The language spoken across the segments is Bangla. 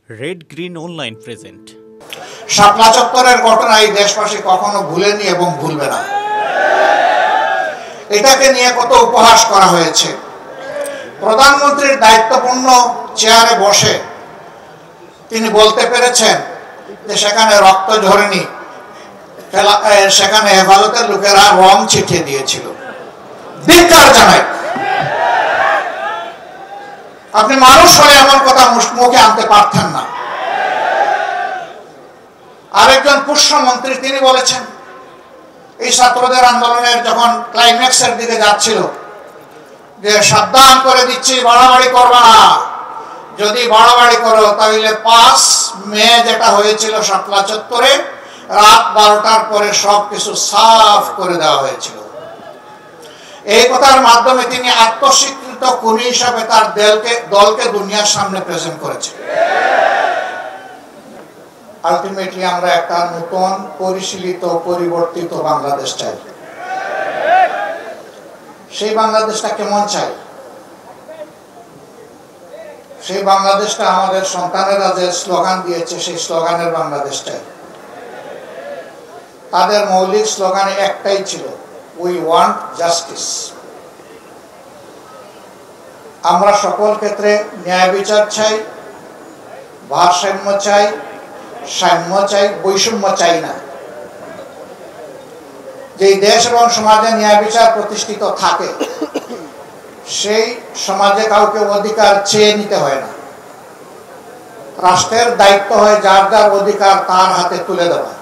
Red green online present. Shapla চত্বরের ঘটনা এই দেশবাসী কখনো ভুলেনি এবং ভুলবে না। এটাকে নিয়ে কত উপহাস করা হয়েছে। প্রধানমন্ত্রীর দায়িত্বপূর্ণ চেয়ারে বসে তিনি বলতে পেরেছেন যে সেখানে রক্ত ঝরেনি, সেখানে হেফাজতের লোকেরা রং ছিটিয়ে দিয়েছিল। ধিক্কার জানাই। আপনি মানুষ হলে এমন কথা মুখে আনতে পারতেন না। আরেকজন পুষ্যমন্ত্রী তিনি বলেছেন এই ছাত্রদের আন্দোলনের যখন ক্লাইম্যাক্সের দিকে যাচ্ছিল যে সাবধান করে দিচ্ছি, বাড়াবাড়ি করবা না, যদি বাড়াবাড়ি করো তাহলে 5 মে যেটা হয়েছিল শাপলা চত্বরে রাত 12টার পরে সবকিছু সাফ করে দেওয়া হয়েছিল। এই কথার মাধ্যমে তিনি আত্মস্বীকৃত খুনি হিসাবে তার দলকে দুনিয়ার সামনে প্রেজেন্ট করেছেন। আলটিমেটলি আমরা একটা নতুন পরিশীলিত পরিবর্তিত বাংলাদেশ চাই। সেই বাংলাদেশটা কেমন চাই? সেই বাংলাদেশটা আমাদের সন্তানেরা যে স্লোগান দিয়েছে সেই স্লোগানের বাংলাদেশ চাই। তাদের মৌলিক স্লোগান একটাই ছিল, উই ওয়ান্ট জাস্টিস। আমরা সকল ক্ষেত্রে ন্যায় বিচার চাই, ভারসাম্য চাই, সাম্য চাই, বৈষম্য চাই না। যেই দেশ এবং সমাজে ন্যায় বিচার প্রতিষ্ঠিত থাকে সেই সমাজে কাউকে অধিকার চেয়ে নিতে হয় না। রাষ্ট্রের দায়িত্ব হয় যার যার অধিকার তার হাতে তুলে দেওয়া।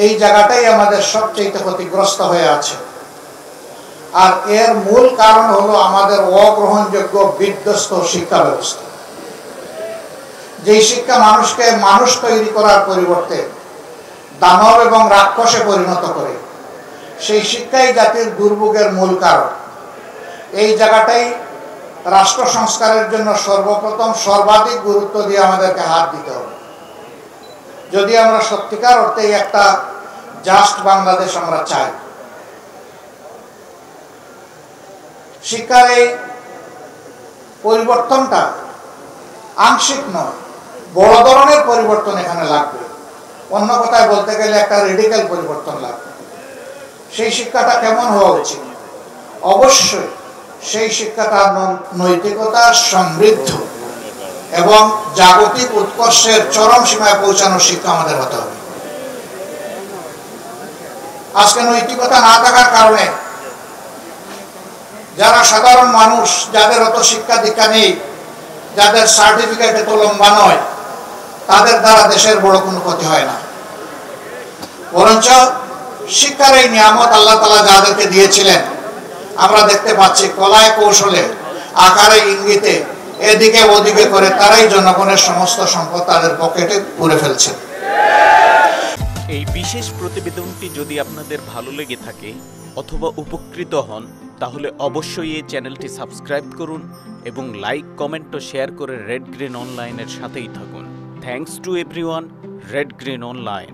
এই জায়গাটাই আমাদের সবচেয়ে ক্ষতিগ্রস্ত হয়ে আছে। আর এর মূল কারণ হলো আমাদের অগ্রহণযোগ্য বিধ্বস্ত শিক্ষা ব্যবস্থা। যেই শিক্ষা মানুষকে মানুষ তৈরি করার পরিবর্তে দানব এবং রাক্ষসে পরিণত করে, সেই শিক্ষাই জাতির দুর্ভোগের মূল কারণ। এই জায়গাটাই রাষ্ট্র সংস্কারের জন্য সর্বপ্রথম সর্বাধিক গুরুত্ব দিয়ে আমাদেরকে হাত দিতে হবে। যদি আমরা সত্যিকার অর্থে একটা জাস্ট বাংলাদেশ আমরা চাই। শিক্ষার এই পরিবর্তনটা আংশিক নয়, বড় ধরনের পরিবর্তন এখানে লাগবে। অন্য কথায় বলতে গেলে একটা রেডিক্যাল পরিবর্তন লাগবে। সেই শিক্ষাটা কেমন হওয়া উচিত? অবশ্যই সেই শিক্ষাটা নৈতিকতা সমৃদ্ধ এবং জাগতিক উৎকর্ষের চরম সীমায় পৌঁছানোর শিক্ষা আমাদের হতে হবে। আজকে নৈতিকতা না থাকার কারণে যারা সাধারণ মানুষ, যাদের অত শিক্ষা দীক্ষা নেই, যাদের সার্টিফিকেট এত লম্বা নয়, তাদের দ্বারা দেশের বড় কোনো ক্ষতি হয় না। বরঞ্চ শিক্ষার এই নিয়ামত আল্লাহ তাআলা যাদেরকে দিয়েছিলেন, আমরা দেখতে পাচ্ছি কলায় কৌশলে, আকারে ইঙ্গিতে, এদিকে ওদিকে করে তারাই জনগণের সমস্ত সম্পদ তাদের পকেটে পুরে ফেলছে। এই বিশেষ প্রতিবেদনটি যদি আপনাদের ভালো লেগে থাকে অথবা উপকৃত হন, তাহলে অবশ্যই এই চ্যানেলটি সাবস্ক্রাইব করুন এবং লাইক, কমেন্ট ও শেয়ার করে রেড গ্রিন অনলাইনের সাথেই থাকুন। Thanks to everyone. Red green online.